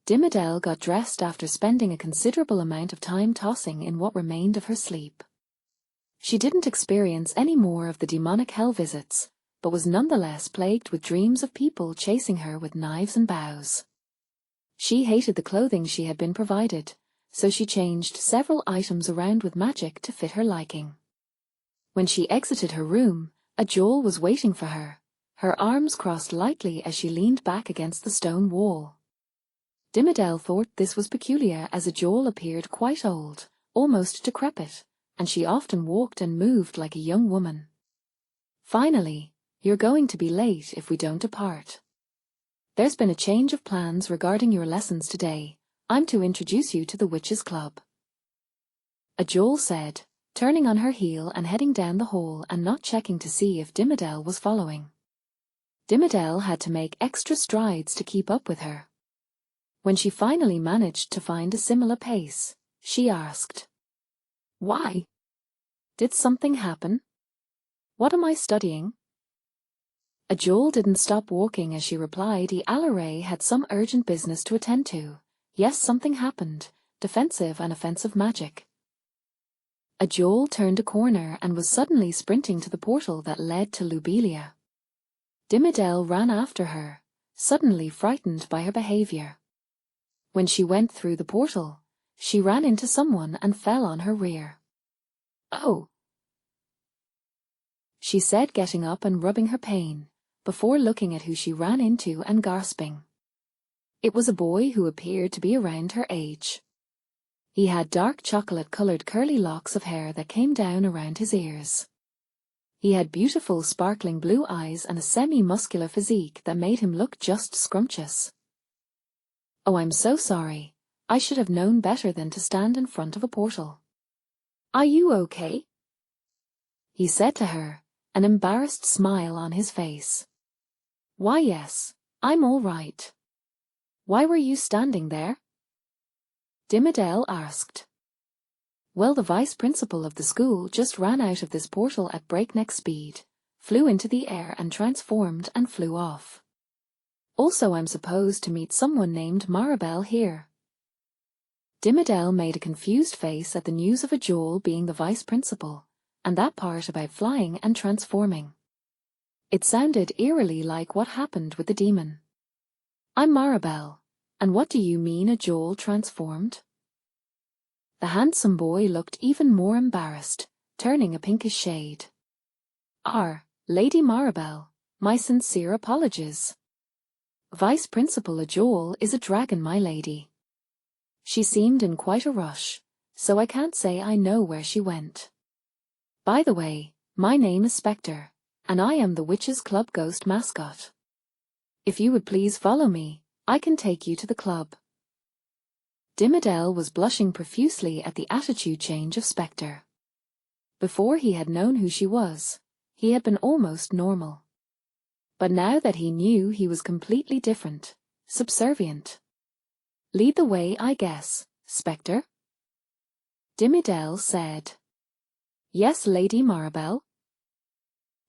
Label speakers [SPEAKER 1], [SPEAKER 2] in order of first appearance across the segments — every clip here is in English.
[SPEAKER 1] Dimmadel got dressed after spending a considerable amount of time tossing in what remained of her sleep. She didn't experience any more of the demonic hell visits, but was nonetheless plagued with dreams of people chasing her with knives and bows. She hated the clothing she had been provided, so she changed several items around with magic to fit her liking. When she exited her room, Ajol was waiting for her, her arms crossed lightly as she leaned back against the stone wall. Dimmadel thought this was peculiar as Ajol appeared quite old, almost decrepit, and she often walked and moved like a young woman. "Finally, you're going to be late if we don't depart. There's been a change of plans regarding your lessons today. I'm to introduce you to the Witches' Club," Ajol said, turning on her heel and heading down the hall and not checking to see if Dimmadel was following. Dimmadel had to make extra strides to keep up with her. When she finally managed to find a similar pace, she asked, "Why? Did something happen? What am I studying?" Ajol didn't stop walking as she replied Alaray had some urgent business to attend to. Yes, something happened, defensive and offensive magic. Ajol turned a corner and was suddenly sprinting to the portal that led to Lobelia. Dimmadel ran after her, suddenly frightened by her behavior. When she went through the portal, she ran into someone and fell on her rear. "Oh," she said, getting up and rubbing her pain, before looking at who she ran into and gasping. It was a boy who appeared to be around her age. He had dark chocolate-colored curly locks of hair that came down around his ears. He had beautiful sparkling blue eyes and a semi-muscular physique that made him look just scrumptious. "Oh, I'm so sorry. I should have known better than to stand in front of a portal. Are you okay?" he said to her, an embarrassed smile on his face. "Why, yes, I'm all right. Why were you standing there?" Dimmadel asked. "Well, the vice principal of the school just ran out of this portal at breakneck speed, flew into the air and transformed and flew off. Also, I'm supposed to meet someone named Maribel here." Dimmadel made a confused face at the news of Ajol being the vice principal, and that part about flying and transforming. It sounded eerily like what happened with the demon. "I'm Maribel, and what do you mean Ajol transformed?" The handsome boy looked even more embarrassed, turning a pinkish shade. "Lady Maribel, my sincere apologies. Vice Principal Ajol is a dragon, my lady. She seemed in quite a rush, so I can't say I know where she went. By the way, my name is Spectre, and I am the Witches' Club ghost mascot. If you would please follow me, I can take you to the club." Dimmadel was blushing profusely at the attitude change of Spectre. Before he had known who she was, he had been almost normal. But now that he knew, he was completely different, subservient. "Lead the way, I guess, Spectre," Dimmadel said. "Yes, Lady Maribel,"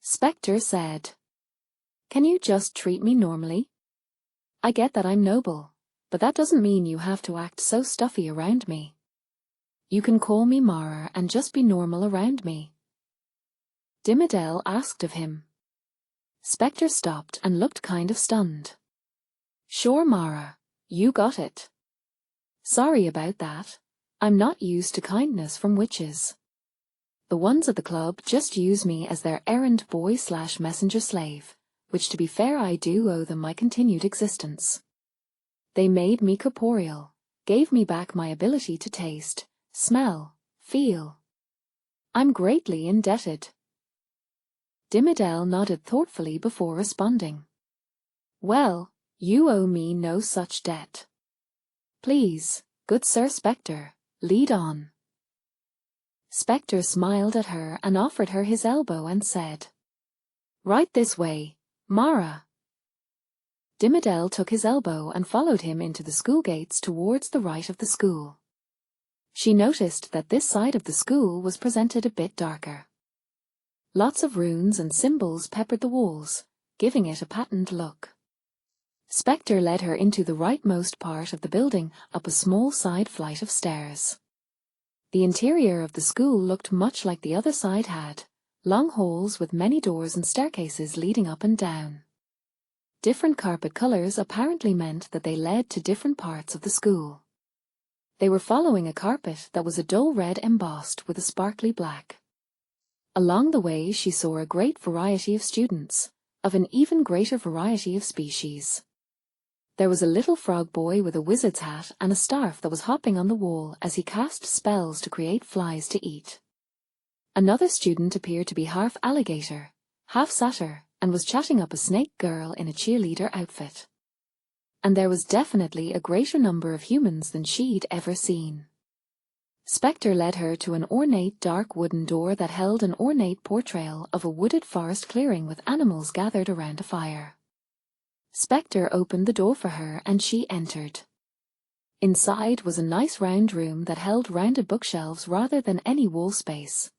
[SPEAKER 1] Spectre said. "Can you just treat me normally? I get that I'm noble, but that doesn't mean you have to act so stuffy around me. You can call me Mara and just be normal around me," Dimmadel asked of him. Spectre stopped and looked kind of stunned. "Sure, Mara, you got it. Sorry about that. I'm not used to kindness from witches. The ones at the club just use me as their errand boy/messenger slave, which to be fair I do owe them my continued existence. They made me corporeal, gave me back my ability to taste, smell, feel. I'm greatly indebted." Dimmadel nodded thoughtfully before responding. "Well, you owe me no such debt. Please, good Sir Spectre, lead on." Spectre smiled at her and offered her his elbow and said, "Right this way, Mara." Dimmadel took his elbow and followed him into the school gates towards the right of the school. She noticed that this side of the school was presented a bit darker. Lots of runes and symbols peppered the walls, giving it a patterned look. Spectre led her into the rightmost part of the building, up a small side flight of stairs. The interior of the school looked much like the other side had, long halls with many doors and staircases leading up and down. Different carpet colors apparently meant that they led to different parts of the school. They were following a carpet that was a dull red embossed with a sparkly black. Along the way she saw a great variety of students, of an even greater variety of species. There was a little frog boy with a wizard's hat and a staff that was hopping on the wall as he cast spells to create flies to eat. Another student appeared to be half alligator, half satyr, and was chatting up a snake girl in a cheerleader outfit. And there was definitely a greater number of humans than she'd ever seen. Spectre led her to an ornate dark wooden door that held an ornate portrayal of a wooded forest clearing with animals gathered around a fire. Spectre opened the door for her and she entered. Inside was a nice round room that held rounded bookshelves rather than any wall space.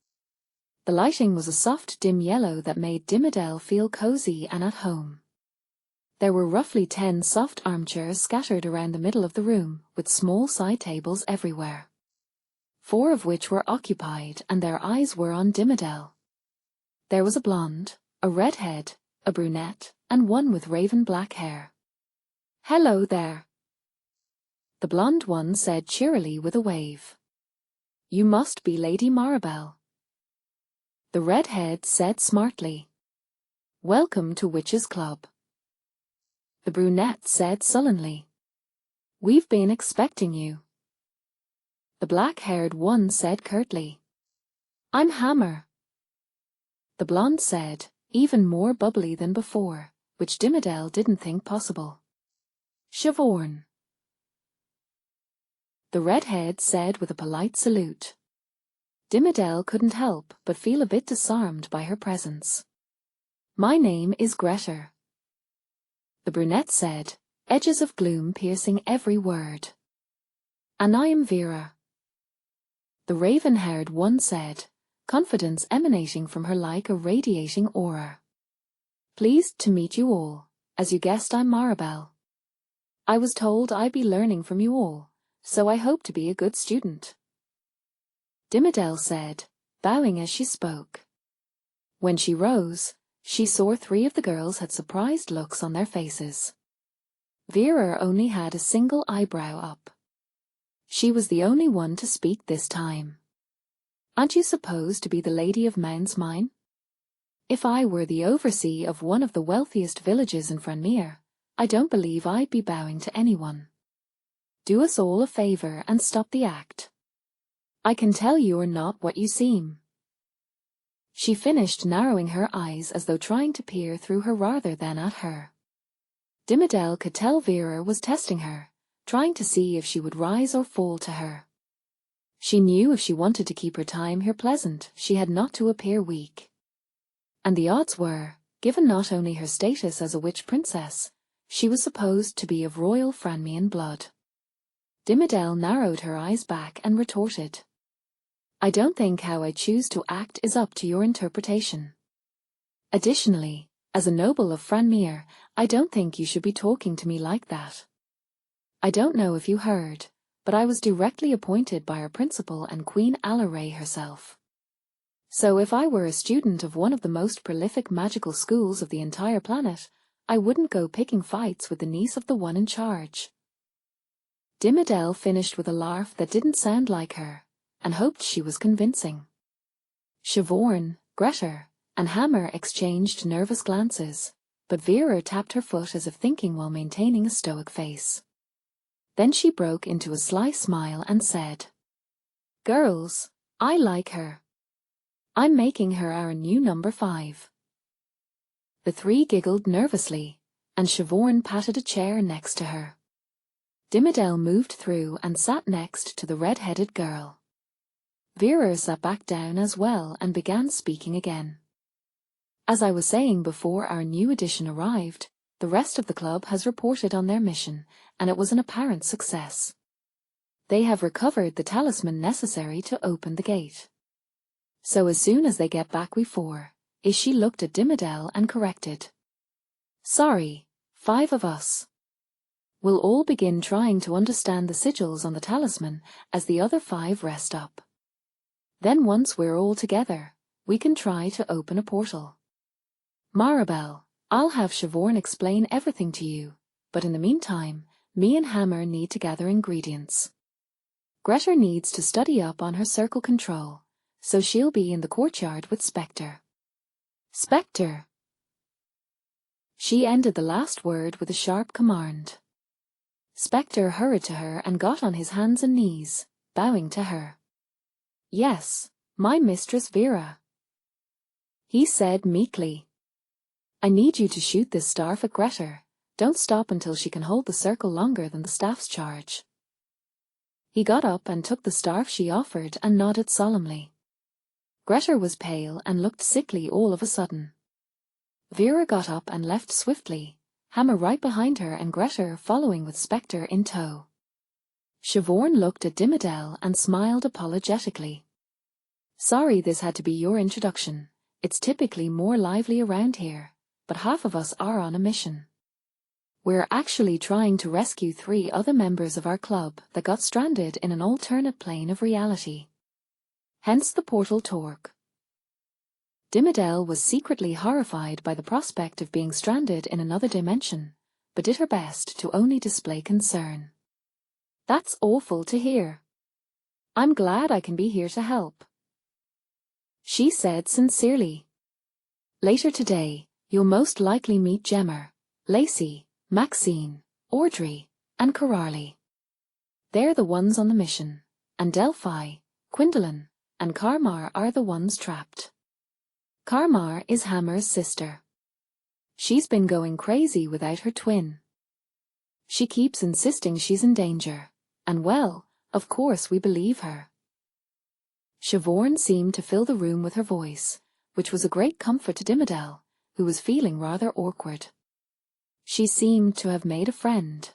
[SPEAKER 1] The lighting was a soft dim yellow that made Dimmadel feel cozy and at home. There were roughly 10 soft armchairs scattered around the middle of the room, with small side tables everywhere. 4 of which were occupied and their eyes were on Dimmadel. There was a blonde, a redhead, a brunette, and one with raven black hair. "Hello there," the blonde one said cheerily with a wave. "You must be Lady Maribel," the redhead said smartly. "Welcome to Witches' Club," the brunette said sullenly. "We've been expecting you," the black-haired one said curtly. "I'm Hammer," the blonde said, even more bubbly than before, which Dimmadel didn't think possible. "Siobhan," the redhead said with a polite salute. Dimmadel couldn't help but feel a bit disarmed by her presence. "My name is Greta," the brunette said, edges of gloom piercing every word. "And I am Vera," the raven-haired one said, confidence emanating from her like a radiating aura. "Pleased to meet you all. As you guessed, I'm Maribel. I was told I'd be learning from you all, so I hope to be a good student," Dimmadel said, bowing as she spoke. When she rose, she saw 3 of the girls had surprised looks on their faces. Vera only had a single eyebrow up. She was the only one to speak this time. "Aren't you supposed to be the Lady of Mounds Mine? If I were the overseer of one of the wealthiest villages in Franmere, I don't believe I'd be bowing to anyone. Do us all a favor and stop the act. I can tell you're not what you seem." She finished narrowing her eyes as though trying to peer through her rather than at her. Dimmadel could tell Vera was testing her, trying to see if she would rise or fall to her. She knew if she wanted to keep her time here pleasant, she had not to appear weak. And the odds were, given not only her status as a witch princess, she was supposed to be of royal Franmian blood. Dimmadel narrowed her eyes back and retorted, "I don't think how I choose to act is up to your interpretation. Additionally, as a noble of Franmere, I don't think you should be talking to me like that. I don't know if you heard, but I was directly appointed by our principal and Queen Alaray herself. So if I were a student of one of the most prolific magical schools of the entire planet, I wouldn't go picking fights with the niece of the one in charge." Dimmadel finished with a laugh that didn't sound like her, and hoped she was convincing. Siobhan, Greta, and Hammer exchanged nervous glances, but Vera tapped her foot as if thinking while maintaining a stoic face. Then she broke into a sly smile and said, "Girls, I like her. I'm making her our new number 5. The 3 giggled nervously, and Siobhan patted a chair next to her. Dimmadel moved through and sat next to the red-headed girl. Vera sat back down as well and began speaking again. "As I was saying before our new addition arrived, the rest of the club has reported on their mission, and it was an apparent success. They have recovered the talisman necessary to open the gate. So as soon as they get back we 4, she looked at Dimmadel and corrected. "Sorry, 5 of us. We'll all begin trying to understand the sigils on the talisman as the other 5 rest up. Then once we're all together, we can try to open a portal. Maribel, I'll have Siobhan explain everything to you, but in the meantime, me and Hammer need to gather ingredients. Greta needs to study up on her circle control, so she'll be in the courtyard with Spectre. Spectre! She ended the last word with a sharp command. Spectre hurried to her and got on his hands and knees, bowing to her. Yes, my mistress Vera, he said meekly. I need you to shoot this staff at Greta. Don't stop until she can hold the circle longer than the staff's charge. He got up and took the staff she offered and nodded solemnly. Greta was pale and looked sickly all of a sudden. Vera got up and left swiftly, Hammer right behind her and Greta following with Spectre in tow. Siobhan looked at Dimmadel and smiled apologetically. Sorry this had to be your introduction. It's typically more lively around here, but half of us are on a mission. We're actually trying to rescue 3 other members of our club that got stranded in an alternate plane of reality. Hence the portal talk. Dimmadel was secretly horrified by the prospect of being stranded in another dimension, but did her best to only display concern. That's awful to hear. I'm glad I can be here to help, she said sincerely. Later today, you'll most likely meet Gemma, Lacey, Maxine, Audrey, and Coralie. They're the ones on the mission, and Delphi, Quindolin, and Karmar are the ones trapped. Karmar is Hammer's sister. She's been going crazy without her twin. She keeps insisting she's in danger, and well, of course we believe her. Siobhan seemed to fill the room with her voice, which was a great comfort to Dimmadel, who was feeling rather awkward. She seemed to have made a friend.